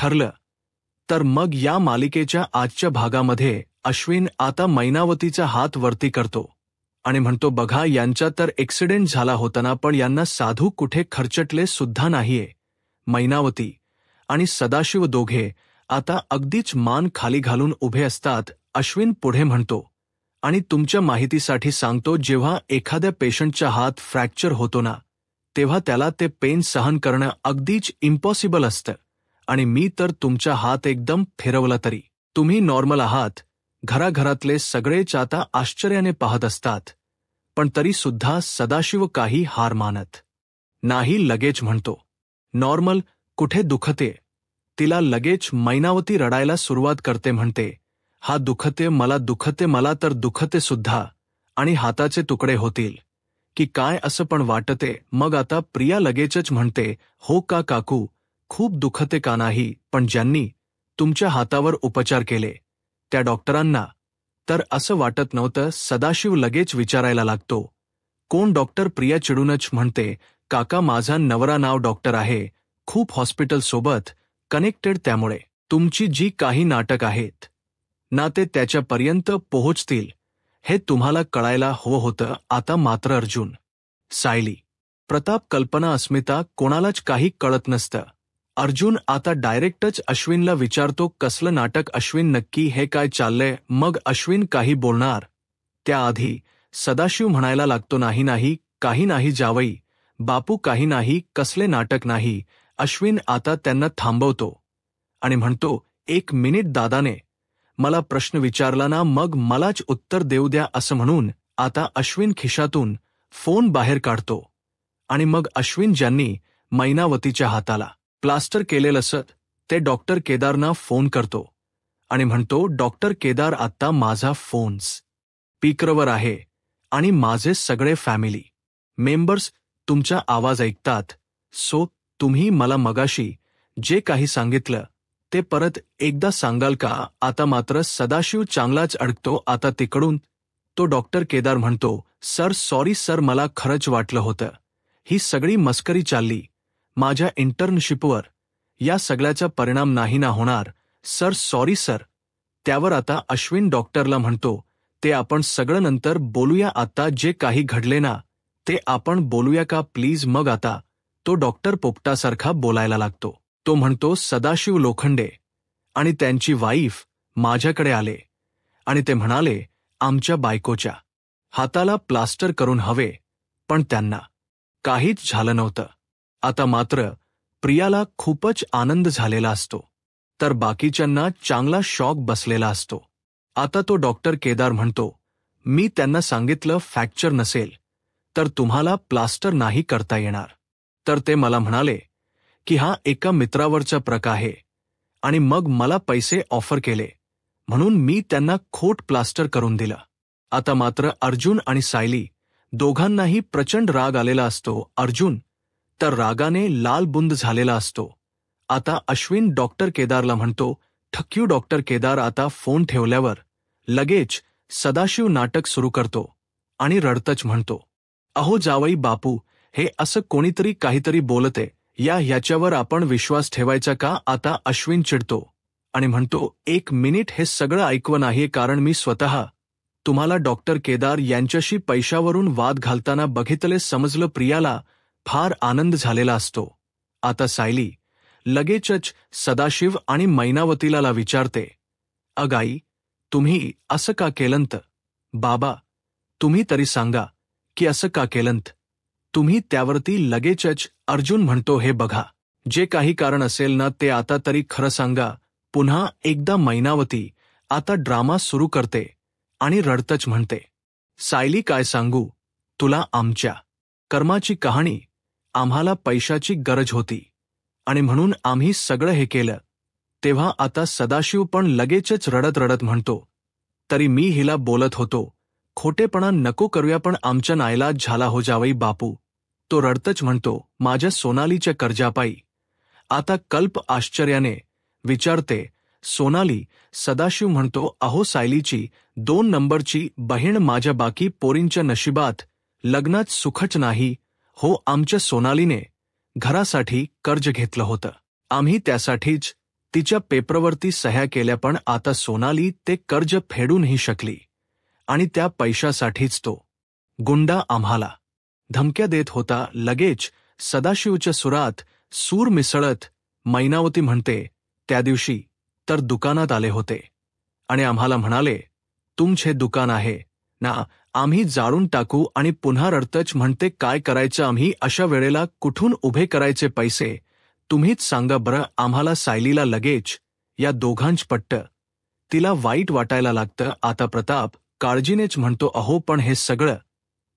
ठरलं. तर मग या मालिकेच्या आजच्या भागामध्ये अश्विन आता मैनावतीचा हात वरती करतो आणि म्हणतो, बघा यांचा तर ॲक्सिडेंट झाला होता ना, पण यांना साधू कुठे खर्चटले सुद्धा नाहीये. मैनावती आणि सदाशिव दोघे आता अगदीच मान खाली घालून उभे असतात. अश्विन पुढे म्हणतो, आणि तुमच्या माहितीसाठी सांगतो, जेव्हा एखाद्या पेशंटचा हात फ्रॅक्चर होतो ना, तेव्हा त्याला ते पेन सहन करणं अगदीच इम्पॉसिबल असतं. आणि मी तर तुमचा हात एकदम फिरवला तरी तुम्ही नॉर्मल आहात. घराघरातले सगळेच आता आश्चर्याने पाहत असतात. पण तरी सुद्धा सदाशिव काही हार मानत नाही. लगेच म्हणतो, नॉर्मल कुठे दुखते? तिला लगेच मैनावती रडायला सुरुवात करते. म्हणते, हा दुखते, मला दुखते, मला तर दुखते सुद्धा. आणि हाताचे तुकडे होतील की काय असं पण वाटते. मग आता प्रिया लगेचच म्हणते, हो का काकू, खूप दुखते का नाही? पण ज्यांनी तुमच्या हातावर उपचार केले त्या डॉक्टरांना तर असं वाटत नव्हतं. सदाशिव लगेच विचारायला लागतो, कोण डॉक्टर? प्रिया चिडूनच म्हणते, काका माझा नवरा नाव डॉक्टर आहे, खूप हॉस्पिटल सोबत कनेक्टेड, त्यामुळे तुमची जी काही नाटक आहेत ना ते त्याच्यापर्यंत पोहोचतील हे तुम्हाला कळायला हवं होतं. आता मात्र अर्जुन, सायली, प्रताप, कल्पना, अस्मिता कोणालाच काही कळत नसतं. अर्जुन आता डायरेक्टच अश्विनला विचारतो, कसलं नाटक अश्विन, नक्की हे काय चाललंय? मग अश्विन काही बोलणार त्याआधी सदाशिव म्हणायला लागतो, नाही नाही, काही नाही जावई बापू, काही नाही, कसले नाटक नाही. अश्विन आता त्यांना थांबवतो आणि म्हणतो, एक मिनिट, दादाने मला प्रश्न विचारला ना, मग मलाच उत्तर देऊ द्या. असं म्हणून आता अश्विन खिशातून फोन बाहेर काढतो आणि मग अश्विन ज्यांनी मैनावतीच्या हाताला प्लास्टर केलेलं असत ते डॉक्टर केदारना फोन करतो आणि म्हणतो, डॉक्टर केदार, आत्ता माझा फोन स्पीकरवर आहे आणि माझे सगळे फॅमिली मेंबर्स तुमचा आवाज ऐकतात. सो तुम्ही मला मगाशी जे काही सांगितलं ते परत एकदा सांगाल का? आता मात्र सदाशिव चांगलाच अडकतो. आता तिकडून तो डॉक्टर केदार म्हणतो, सर सॉरी सर, मला खरंच वाटलं होतं ही सगळी मस्करी चालली माझ्या इंटर्नशिपवर, या सगळ्याचा परिणाम नाही ना होणार सर, सॉरी सर. त्यावर आता अश्विन डॉक्टरला म्हणतो, ते आपण सगळं नंतर बोलूया, आता जे काही घडले ना ते आपण बोलूया का प्लीज? मग आता तो डॉक्टर पोपटासारखा बोलायला लागतो. तो म्हणतो, सदाशिव लोखंडे आणि त्यांची वाईफ माझ्याकडे आले आणि ते म्हणाले, आमच्या बायकोच्या हाताला प्लास्टर करून हवे, पण त्यांना काहीच झालं नव्हतं. आता मात्र प्रियाला खूपच आनंद झालेला असतो, तर बाकीच्यांना चांगला शॉक बसलेला असतो. आता तो डॉक्टर केदार म्हणतो, मी त्यांना सांगितलं फ्रॅक्चर नसेल तर तुम्हाला प्लास्टर नाही करता येणार. तर ते मला म्हणाले की हा एका मित्रावरचा प्रकार आहे आणि मग मला पैसे ऑफर केले म्हणून मी त्यांना खोट प्लास्टर करून दिलं. आता मात्र अर्जुन आणि सायली दोघांनाही प्रचंड राग आलेला असतो. अर्जुन तर रागाने लालबुंद झालेला असतो. आता अश्विन डॉक्टर केदारला म्हणतो, थँक यू डॉक्टर केदार. आता फोन ठेवल्यावर लगेच सदाशिव नाटक सुरू करतो आणि रडतच म्हणतो, अहो जावई बापू, हे असं कोणीतरी काहीतरी बोलते, ह्याच्यावर आपण विश्वास ठेवायचा का? आता अश्विन चिडतो आणि म्हणतो, एक मिनिट, हे सगळं ऐकवं नाहीये, कारण मी स्वतः तुम्हाला डॉक्टर केदार यांच्याशी पैशावरून वाद घालताना बघितले. समजलं? प्रियाला फार आनंद झालेला असतो. आता सायली लगेचच सदाशिव आणि मैनावतीला विचारते, अगाई, तुम्ही असं का केलंत? बाबा, तुम्ही तरी सांगा की असं का केलंत तुम्ही? त्यावरती लगेचच अर्जुन म्हणतो, हे बघा, जे काही कारण असेल ना ते आता तरी खरं सांगा. पुन्हा एकदा मैनावती आता ड्रामा सुरू करते आणि रडतच म्हणते, सायली, काय सांगू तुला आमच्या कर्माची कहाणी. आम्हाला पैशाची गरज होती आणि म्हणून आम्ही सगळं हे केलं. तेव्हा आता सदाशिव पण लगेचच रडत रडत म्हणतो, तरी मी हिला बोलत होतो, खोटेपणा नको करूया, पण आमच्या नाईलाज झाला हो जावई बापू. तो रडतच म्हणतो, माझ्या सोनालीच्या कर्जापायी. आता कल्प आश्चर्याने विचारते, सोनाली? सदाशिव म्हणतो, अहो सायलीची 2 नंबरची बहीण माझ्या बाकी पोरींच्या नशिबात लग्नात सुखच नाही हो. आमच्या सोनालीने घरासाठी कर्ज घेतलं होतं. आम्ही त्यासाठीच तिच्या पेपरवरती सह्या केल्या, पण आता सोनाली ते कर्ज फेडूनही शकली आणि त्या पैशासाठीच तो गुंडा आम्हाला धमक्या देत होता. लगेच सदाशिवच्या सुरात सूर मिसळत मैनावती म्हणते, त्या दिवशी तर दुकानात आले होते आणि आम्हाला म्हणाले, तुमचे दुकान आहे ना, आम्ही जाळून टाकू. आणि पुन्हा रडतच म्हणते, काय करायचं आम्ही अशा वेळेला, कुठून उभे करायचे पैसे, तुम्हीच सांगा बरं आम्हाला. सायलीला लगेच या दोघांच पट्ट. तिला वाईट वाटायला लागतं. आता प्रताप काळजीनेच म्हणतो, अहो पण हे सगळं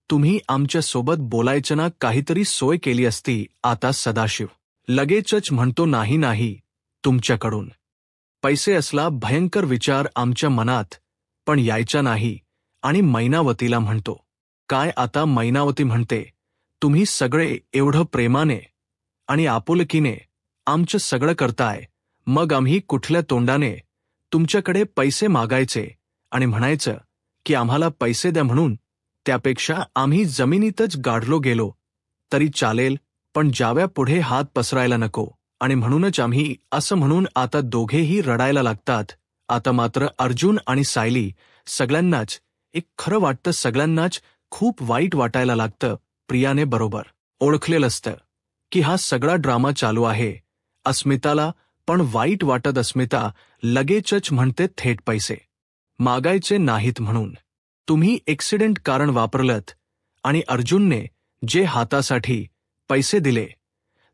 तुम्ही आमच्या सोबत बोलायचं ना, काहीतरी सोय केली असती. आता सदाशिव लगेचच म्हणतो, नाही नाही, तुमच्याकडून पैसे असला भयंकर विचार आमच्या मनात पण यायचा नाही. आणि मैनावतीला म्हणतो, काय आता. मैनावती म्हणते, तुम्ही सगळे एवढं प्रेमाने आणि आपुलकीने आमचं सगळं करताय, मग आम्ही कुठल्या तोंडाने तुमच्याकडे पैसे मागायचे आणि म्हणायचं की आम्हाला पैसे द्या म्हणून. त्यापेक्षा आम्ही जमिनीतच गाडलो गेलो तरी चालेल, पण जाव्यापुढे हात पसरायला नको. आणि म्हणूनच आम्ही असं म्हणून आता दोघेही रडायला लागतात. आता मात्र अर्जुन आणि सायली सगळ्यांनाच एक खरं वाटतं, सगळ्यांनाच खूप वाईट वाटायला लागतं. प्रियाने बरोबर ओळखलेलं असतं की हा सगळा ड्रामा चालू आहे. अस्मिताला पण वाईट वाटत. अस्मिता लगेचच म्हणते, थेट पैसे मागायचे नाहीत म्हणून तुम्ही ॲक्सिडेंट कारण वापरलत आणि अर्जुनने जे हातासाठी पैसे दिले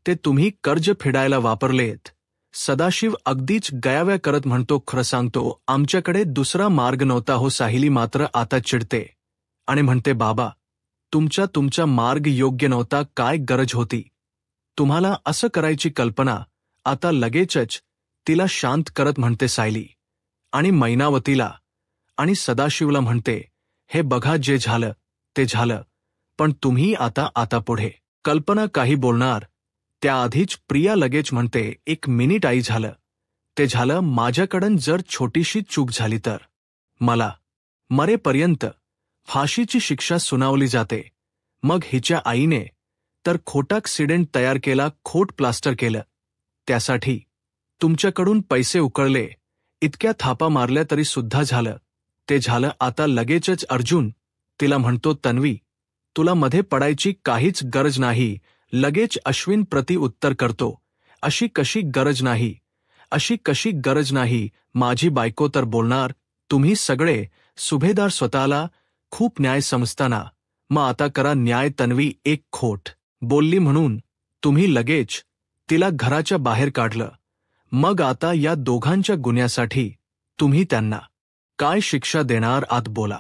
ते तुम्ही कर्ज फेडायला वापरलेत. सदाशिव अगदीच गयाव्या करत म्हणतो, खरं सांगतो आमच्याकडे दुसरा मार्ग नव्हता हो. सायली मात्र आता चिडते आणि म्हणते, बाबा तुमचा मार्ग योग्य नव्हता. काय गरज होती तुम्हाला असं करायची कल्पना. आता लगेचच तिला शांत करत म्हणते सायली आणि मैनावतीला आणि सदाशिवला म्हणते, हे बघा, जे झालं ते झालं, पण तुम्ही आता पुढे कल्पना काही बोलणार त्याआधीच प्रिया लगेच म्हणते, एक मिनिट आई, झालं ते झालं. माझ्याकडून जर छोटीशी चूक झाली तर मला मरेपर्यंत फाशीची शिक्षा सुनावली जाते. मग हिच्या आईने तर खोटा ॲक्सिडेंट तयार केला, खोट प्लास्टर केलं, त्यासाठी तुमच्याकडून पैसे उकळले, इतक्या थापा मारल्या तरी सुद्धा झालं ते झालं. आता लगेचच अर्जुन तिला म्हणतो, तन्वी तुला मध्ये पडायची काहीच गरज नाही. लगेच अश्विन प्रति उत्तर करतो, अशी कशी गरज नाही, अशी कशी गरज नाही, माझी बायको तर बोलणार. तुम्ही सगळे सुभेदार स्वतःला खूप न्याय समजताना मग आता करा न्याय. तन्वी एक खोट बोलली म्हणून तुम्ही लगेच तिला घराच्या बाहेर काढलं, मग आता या दोघांच्या गुन्ह्यासाठी तुम्ही त्यांना काय शिक्षा देणार आत बोला.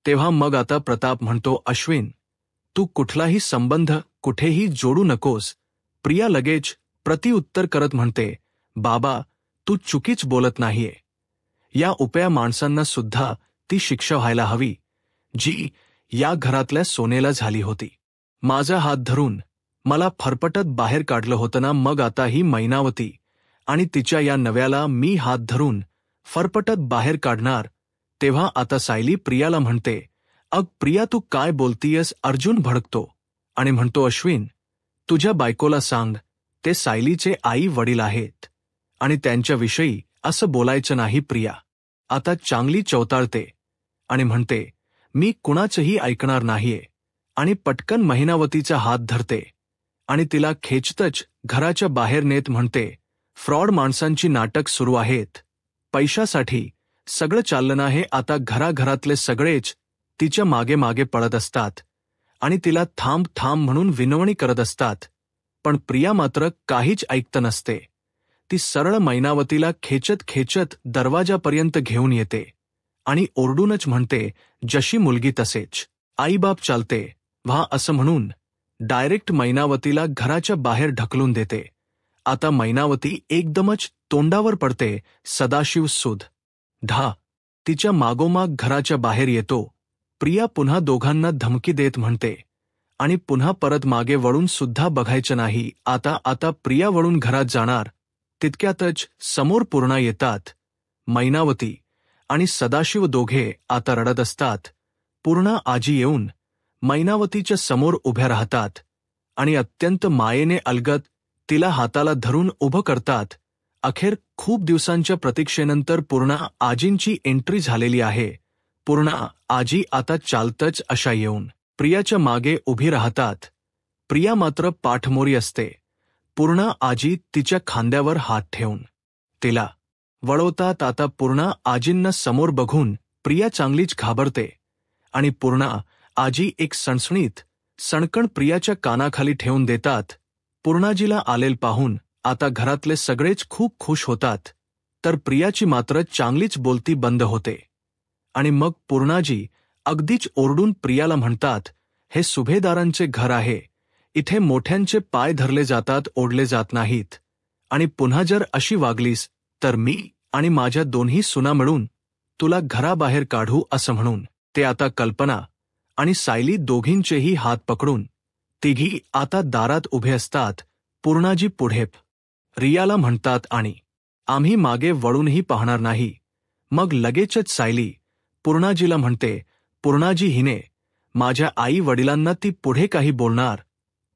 तेव्हा मग आता प्रताप म्हणतो, अश्विन तू कुठलाही संबंध कुठेही जोडू नकोस. प्रिया लगेच प्रतिउत्तर करत म्हणते, बाबा तू चुकीच बोलत नाहीये. या उप्या माणसांना सुद्धा ती शिक्षा व्हायला हवी जी या घरातल्या सोनेला झाली होती. माझा हात धरून मला फरफटत बाहेर काढलं होतं ना, मग आता ही मैनावती आणि तिच्या या नव्याला मी हात धरून फरफटत बाहेर काढणार. तेव्हा आता सायली प्रियाला म्हणते, अग प्रिया तू काय बोलतीयस. अर्जुन भडकतो आणि म्हणतो, अश्विन तुझ्या बायकोला सांग, ते सायलीचे आई वडील आहेत आणि त्यांच्याविषयी असं बोलायचं नाही. प्रिया आता चांगली चवताळते आणि म्हणते, मी कुणाचंही ऐकणार नाहीये. आणि पटकन मैनावतीचा हात धरते आणि तिला खेचतच घराच्या बाहेर नेत म्हणते, फ्रॉड माणसांची नाटक सुरू आहेत. पैशासाठी सगळं चाललं आहे. आता घराघरातले सगळेच तिच्या मागे मागे पळत असतात आणि तिला थांब थांब म्हणून विनवणी करत असतात, पण प्रिया मात्र काहीच ऐकत नसते. ती सरळ मैनावतीला खेचत खेचत दरवाजापर्यंत घेऊन येते आणि ओरडूनच म्हणते, जशी मुलगी तसेच आईबाप चालते व्हा, असं म्हणून डायरेक्ट मैनावतीला घराच्या बाहेर ढकलून देते. आता मैनावती एकदमच तोंडावर पडते. सदाशिव सुध ढा तिच्या मागोमाग घराच्या बाहेर येतो. प्रिया पुन्हा दोघांना धमकी देत म्हणते आणि पुन्हा परत मागे वळून सुद्धा बघायचं नाही. आता प्रिया वळून घरात जाणार तितक्यातच समोर पूर्णा येतात. मैनावती आणि सदाशिव दोघे आता रडत असतात. पूर्णा आजी येऊन मैनावतीच्या समोर उभ्या राहतात आणि अत्यंत मायेने अलगद तिला हाताला धरून उभं करतात अखेर खूप दिवसांच्या प्रतीक्षेनंतर पूर्णा आजींची एंट्री झालेली आहे. पूर्णा आजी आता चालतच अशा येऊन प्रियाच्या मागे उभी राहतात. प्रिया मात्र पाठमोरी असते. पूर्णा आजी तिच्या खांद्यावर हात ठेवून तिला वळवतात. आता पूर्णा आजींना समोर बघून प्रिया चांगलीच घाबरते आणि पूर्णा आजी एक सणसणीत सणकण प्रियाच्या कानाखाली ठेवून देतात. पूर्णाजीला आलेल पाहून आता घरातले सगळेच खूप खुश होतात, तर प्रियाची मात्र चांगलीच बोलती बंद होते. आणि मग पूर्णाजी अगदीच ओरडून प्रियाला म्हणतात, हे सुभेदारांचे घर आहे, इथे मोठ्यांचे पाय धरले जातात, ओढले जात नाहीत. आणि पुन्हा जर अशी वागलीस तर मी आणि माझ्या दोन्ही सुना मिळून तुला घराबाहेर काढू असं म्हणून ते आता कल्पना आणि सायली दोघींचेही हात पकडून तिघी आता दारात उभे असतात. पूर्णाजी पुढे रियाला म्हणतात आणि आम्ही मागे वळूनही पाहणार नाही. मग लगेचच सायली पूर्णाजीला म्हणते, पूर्णाजी हिने माझ्या आई वडिलांना ती पुढे काही बोलणार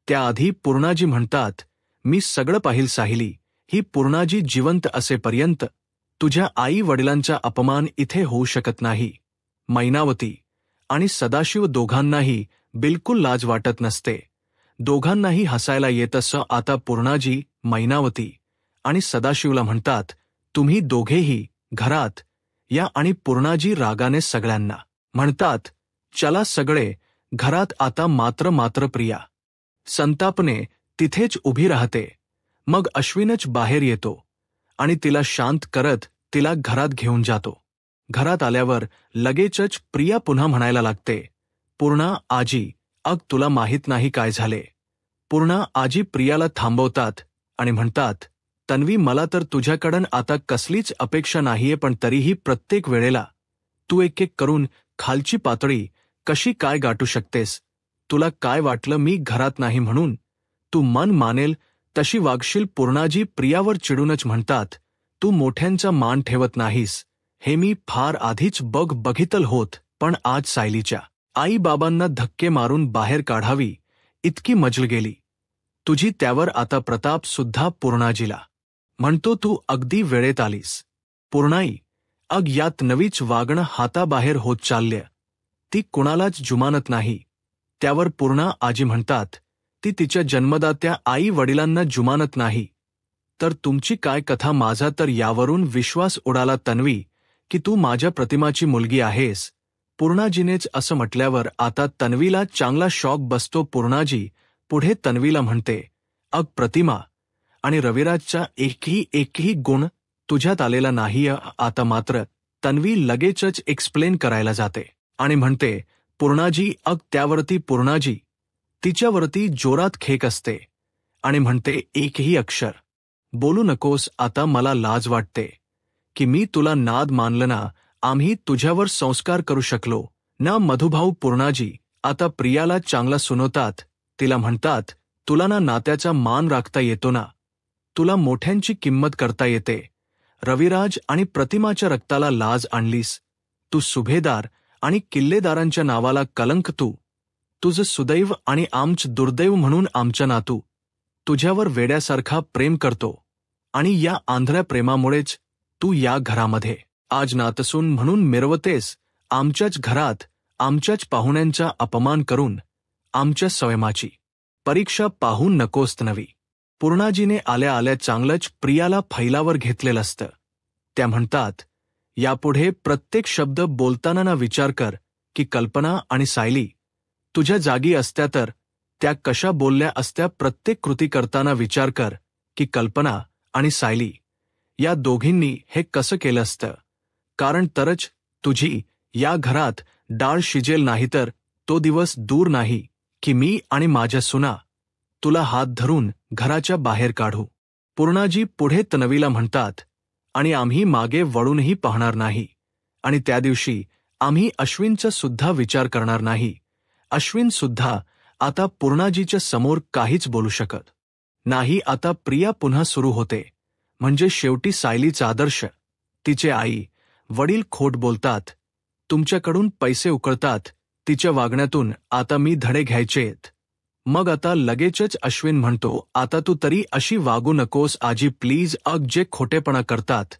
त्याआधी पूर्णाजी म्हणतात, मी सगळं पाहिल सायली, ही पूर्णाजी जिवंत असेपर्यंत तुझ्या आई वडिलांचा अपमान इथे होऊ शकत नाही. मैनावती आणि सदाशिव दोघांनाही बिलकुल लाज वाटत नसते. दोघांनाही हसायला येत असं. आता पूर्णाजी मैनावती आणि सदाशिवला म्हणतात, तुम्ही दोघेही घरात या. आणि पूर्णाजी रागाने सगळ्यांना म्हणतात, चला सगळे घरात. आता मात्र प्रिया संतापने तिथेच उभी राहते. मग अश्विनच बाहेर येतो आणि तिला शांत करत तिला घरात घेऊन जातो. घरात आल्यावर लगेचच प्रिया पुन्हा म्हणायला लागते, पूर्णा आजी, अग तुला माहीत नाही काय झाले. पूर्णा आजी प्रियाला थांबवतात आणि म्हणतात, तन्वी, मला तर तुझ्याकडून आता कसलीच अपेक्षा नाहीये, पण तरीही प्रत्येक वेळेला तू एक एक करून खालची पातळी कशी काय गाठू शकतेस. तुला काय वाटलं मी घरात नाही म्हणून तू मन मानेल तशी वागशील. पूर्णाजी प्रियावर चिडूनच म्हणतात, तू मोठ्यांचा मान ठेवत नाहीस हे मी फार आधीच बघितलं होत, पण आज सायलीच्या आई बाबांना धक्के मारून बाहेर काढावी इतकी मजल गेली तुझी त्यावर आता प्रताप सुद्धा. पूर्णाजीला म्हणतो, तू अगदी वेळेत आलीस पूर्णाई. अग यात नवीच वागणं हाताबाहेर होत चालल्या, ती कुणालाच जुमानत नाही. त्यावर पूर्णा आजी म्हणतात, ती तिच्या जन्मदात्या आई वडिलांना जुमानत नाही तर तुमची काय कथा. माझा तर यावरून विश्वास उडाला तन्वी की तू माझ्या प्रतिमाची मुलगी आहेस. पूर्णाजीनेच असं म्हटल्यावर आता तन्वीला चांगला शॉक बसतो. पूर्णाजी पुढे तन्वीला म्हणते, अग प्रतिमा आणि रविराजचा एकही गुण तुझ्यात आलेला नाही. आता मात्र तन्वी लगेचच एक्सप्लेन करायला जाते आणि म्हणते, पूर्णाजी, अग त्यावरती पूर्णाजी तिच्यावरती जोरात खेक असते आणि म्हणते, एकही अक्षर बोलू नकोस. आता मला लाज वाटते की मी तुला नाद मानलं ना, आम्ही तुझ्यावर संस्कार करू शकलो ना. मधुभाऊ पूर्णाजी आता प्रियाला चांगला सुनवतात. तिला म्हणतात, तुला ना नात्याचा मान राखता येतो ना, तुला मोठ्यांची किंमत करता येते. रविराज आणि प्रतिमाच्या रक्ताला लाज आणलीस. तू सुभेदार आणि किल्लेदारांच्या नावाला कलंक. तुझं सुदैव आणि आमचं दुर्दैव म्हणून आमच्या नातू तुझ्यावर वेड्यासारखा प्रेम करतो आणि या आंधळ्या प्रेमामुळेच तू या घरामध्ये आज नातसून म्हणून मिरवतेस. आमच्याच घरात आमच्याच पाहुण्यांचा अपमान करून आमच्या स्वयमाची परीक्षा पाहून नकोस तन्वी. पूर्णाजीने आल्या आल्या चांगलंच प्रियाला फैलावर घेतलेलं असतं. त्या म्हणतात, यापुढे प्रत्येक शब्द बोलताना ना विचार कर की कल्पना आणि सायली तुझ्या जागी असत्या तर त्या कशा बोलल्या असत्या. प्रत्येक कृती करताना विचार कर की कल्पना आणि सायली या दोघींनी हे कसं केलं असतं, कारण तरच तुझी या घरात डाळ शिजेल. नाहीतर तो दिवस दूर नाही की मी आणि माझ्या सुना तुला हात धरून घराच्या बाहेर काढू. पूर्णाजी पुढे तन्वीला म्हणतात, आणि आम्ही मागे वळूनही पाहणार नाही. आणि त्या दिवशी आम्ही अश्विनचा सुद्धा विचार करणार नाही. अश्विन सुद्धा आता पूर्णाजीच्या समोर काहीच बोलू शकत नाही. आता प्रिया पुन्हा सुरू होते, म्हणजे शेवटी सायलीचा आदर्श. तिचे आई वडील खोट बोलतात, तुमच्याकडून पैसे उकळतात. तिच्या वागण्यातून आता मी धडे घ्यायचेत. मग आता लगेचच अश्विन म्हणतो, आता तू तरी अशी वागू नकोस आजी प्लीज. जे खोटेपणा करतात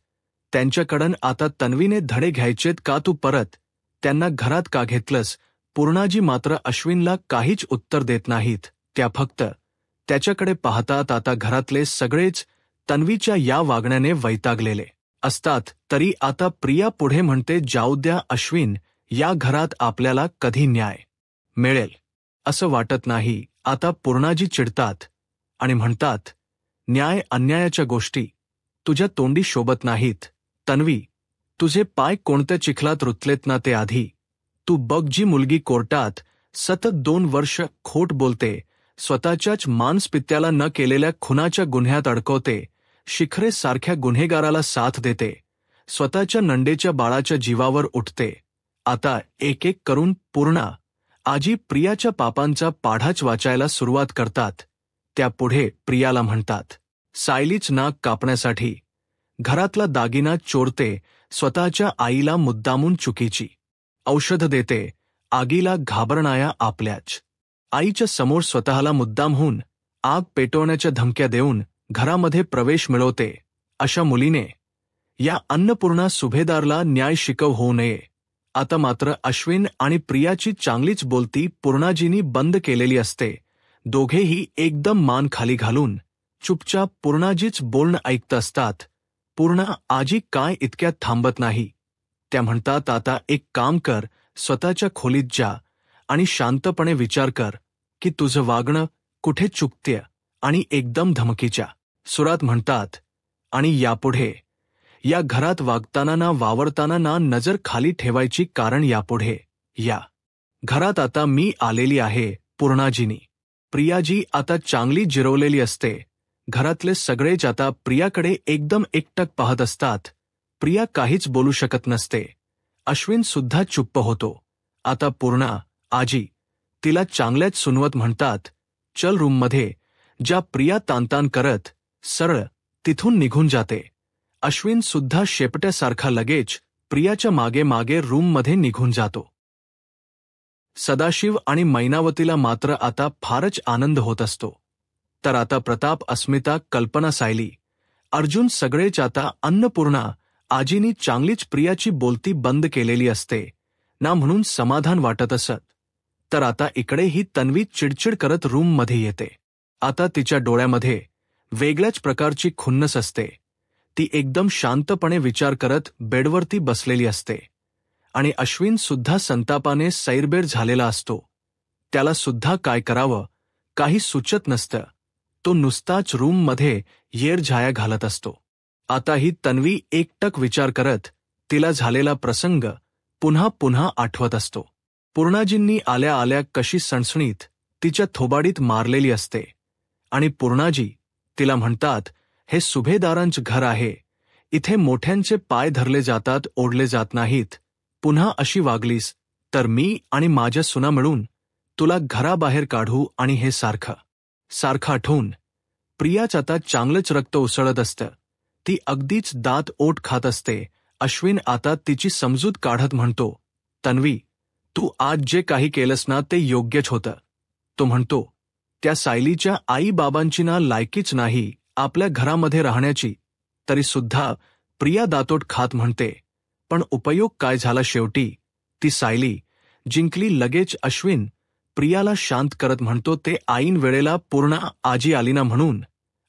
त्यांच्याकडून आता तन्वीने धडे घ्यायचेत का तू परत त्यांना घरात का घेतलंस. पूर्णाजी मात्र अश्विनला काहीच उत्तर देत नाहीत. त्या फक्त त्याच्याकडे पाहतात. आता घरातले सगळेच तन्वीच्या या वागण्याने वैतागलेले असतात. तरी आता प्रिया पुढे म्हणते, जाऊ द्या अश्विन, या घरात आपल्याला कधी न्याय मिळेल असं वाटत नाही. आता पूर्णाजी चिडतात आणि म्हणतात, न्याय अन्यायाच्या गोष्टी तुझ्या तोंडी शोभत नाहीत. तन्वी, तुझे पाय कोणत्या चिखलात रुतलेत ना ते आधी तू बघ. जी मुलगी कोर्टात सतत 2 वर्ष खोट बोलते, स्वतःच्याच मांसपित्याला न केलेल्या खुनाच्या गुन्ह्यात अडकवते, शिखरे सारख्या गुन्हेगाराला साथ देते, स्वतःच्या नंडेच्या बाळाच्या जीवावर उठते. आता एक एक करून पूर्णा आजी प्रियाच्या पापांचा पाढाच वाचायला सुरुवात करतात. त्यापुढे प्रियाला म्हणतात, सायलीच नाक कापण्यासाठी घरातला दागिना चोरते, स्वतःच्या आईला मुद्दामून चुकीची औषध देते, आगीला घाबरणाया आपल्याच आईच्या समोर स्वतःला मुद्दामहून आग पेटवण्याच्या धमक्या देऊन घरामध्ये प्रवेश मिळवते. अशा मुलीने या अन्नपूर्णा सुभेदारला न्याय शिकव होऊ नये. आता मात्र अश्विन आणि प्रियाची चांगलीच बोलती पूर्णाजींनी बंद केलेली असते. दोघेही एकदम मान खाली घालून चुपचाप पूर्णाजीच बोलणं ऐकत असतात. पूर्णा आजी काय इतक्यात थांबत नाही. त्या म्हणतात, आता एक काम कर, स्वतःच्या खोलीत जा आणि शांतपणे विचार कर की तुझं वागणं कुठे चुकतेय. आणि एकदम धमकीच्या सुरात म्हणतात, आणि यापुढे या घरात वागताना ना वावरताना ना नजर खाली ठेवायची, कारण यापुढे या घरात आता मी आलेली आहे. पूर्णाजीनी प्रियाजी आता चांगली जिरवलेली असते. घरातले सगळेच आता प्रियाकडे एकदम एकटक पाहत असतात. प्रिया काहीच बोलू शकत नसते. अश्विन सुद्धा चुप्प होतो. आता पूर्णा आजी तिला चांगल्याच सुनवत म्हणतात, चल रूममध्ये. ज्या प्रिया ताणताण करत सरळ तिथून निघून जाते. अश्विन सुद्धा शेपट्यासारखा लगेच प्रियाच्या मागे मागे रूममध्ये निघून जातो. सदाशिव आणि मैनावतीला मात्र आता फारच आनंद होत असतो. तर आता प्रताप, अस्मिता, कल्पना, सायली, अर्जुन सगळेच आता अन्नपूर्णा आजीनी चांगलीच प्रियाची बोलती बंद केलेली असते ना म्हणून समाधान वाटत असत. तर आता इकडे ही तन्वी चिडचिड करत रूममध्ये येते. आता तिच्या डोळ्यामध्ये वेगळ्याच प्रकारची खुन्नस असते. ती एकदम शांतपणे विचार करत बेडवरती बसलेली असते. आणि अश्विन सुद्धा संतापाने सैरबेर झालेला असतो. त्याला सुद्धा काय करावं काही सुचत नसतं. तो नुसताच रूममध्ये येरझाया घालत असतो. आता ही तन्वी एकटक विचार करत तिला झालेला प्रसंग पुन्हा पुन्हा आठवत असतो. पूर्णाजींनी आल्या आल्या कशी सणसणीत तिच्या थोबाडीत मारलेली असते. आणि पूर्णाजी तिला म्हणतात, हे सुभेदारांचं घर आहे, इथे मोठ्यांचे पाय धरले जातात, ओढले जात नाहीत. पुन्हा अशी वागलीस तर मी आणि माझ्या सुना मिळून तुला घराबाहेर काढू. आणि हे सारखं सारखं आठवून प्रियाच आता चांगलंच रक्त उसळत असतं. ती अगदीच दात ओठ खात असते. अश्विन आता तिची समजूत काढत म्हणतो, तन्वी, तू आज जे काही केलंस ना ते योग्यच होतं. तो म्हणतो, त्या सायलीच्या आई बाबांची ना लायकीच नाही आपल्या घरामध्ये राहण्याची. तरी सुद्धा प्रिया दातोट खात म्हणते, पण उपयोग काय झाला शेवटी. ती सायली जिंकली. लगेच अश्विन प्रियाला शांत करत म्हणतो, ते ऐन वेळेला पूर्णा आजी आली ना म्हणून.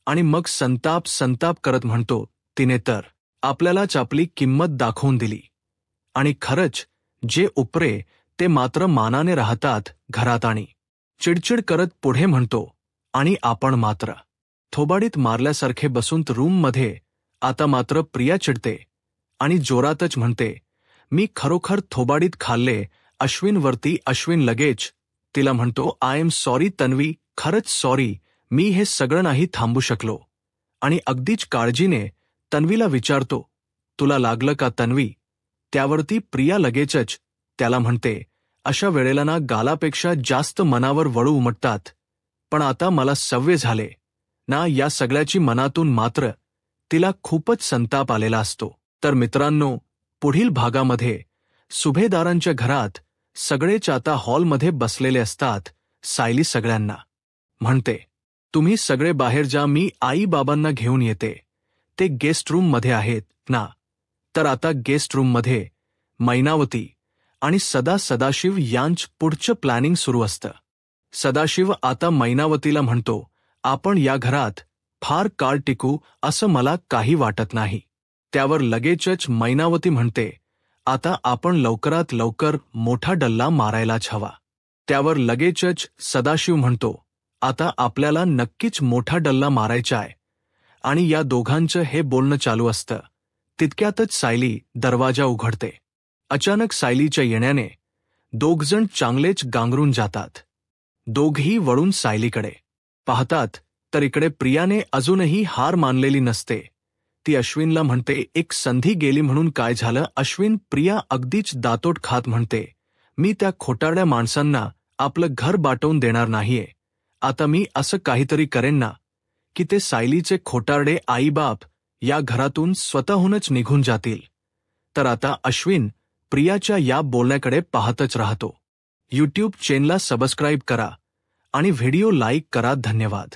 आणि मग संताप संताप करत म्हणतो, तिने तर आपल्यालाच आपली किंमत दाखवून दिली. आणि खरंच जे उपरे ते मात्र मानाने राहतात घरात. आणि चिडचिड करत पुढे म्हणतो, आणि आपण मात्र थोबाडीत मारल्यासारखे बसून रूममध्ये. आता मात्र प्रिया चिडते आणि जोरातच म्हणते, मी खरोखर थोबाडीत खाल्ले अश्विनवरती. अश्विन लगेच तिला म्हणतो, आय एम सॉरी तन्वी, खरंच सॉरी, मी हे सगळं नाही थांबू शकलो. आणि अगदीच काळजीने तन्वीला विचारतो, तुला लागलं का तन्वी. त्यावरती प्रिया लगेचच त्याला म्हणते, अशा वेळेला ना गालापेक्षा जास्त मनावर वळू उमटतात. पण आता मला सवय झाले ना या सगळ्याची. मनातून मात्र तिला खूपच संताप आलेला असतो. तर मित्रांनो, पुढील भागामध्ये सुभेदारांच्या घरात सगळेच आता हॉलमध्ये बसलेले असतात. सायली सगळ्यांना म्हणते, तुम्ही सगळे बाहेर जा, मी आई बाबांना घेऊन येते. ते गेस्ट रूम मध्ये आहेत ना. तर आता गेस्ट रूम मध्ये मैनावती आणि सदाशिव यांचं पुढचं प्लॅनिंग सुरू असतं. सदाशिव आता मैनावतीला म्हणतो, आपण या घरात फार काळ टिकू असं मला काही वाटत नाही. त्यावर लगेचच मैनावती म्हणते, आता आपण लवकरात लवकर मोठा डल्ला मारायलाच हवा. त्यावर लगेचच सदाशिव म्हणतो, आता आपल्याला नक्कीच मोठा डल्ला मारायचा आहे. आणि या दोघांचं हे बोलणं चालू असतं. तितक्यातच सायली दरवाजा उघडते. अचानक सायलीच्या येण्याने दोघजण चांगलेच गांगरून जातात. दोघही वळून सायलीकडे पाहतात तर इकडे प्रियाने अजूनही हार मानलेली नसते. ती अश्विनला म्हणते, एक संधी गेली म्हणून काय झालं अश्विन. प्रिया अगदीच दातोट खात म्हणते, मी त्या खोटारड्या माणसांना आपलं घर बाटवून देणार नाहीये. आता मी असं काहीतरी करेन ना की ते सायलीचे खोटारडे आईबाप या घरातून स्वतःहूनच निघून जातील. तर आता अश्विन प्रियाच्या या बोलण्याकडे पाहतच राहतो. यूट्यूब चॅनलला सबस्क्राईब करा आणि व्हिडिओ लाईक करा. धन्यवाद.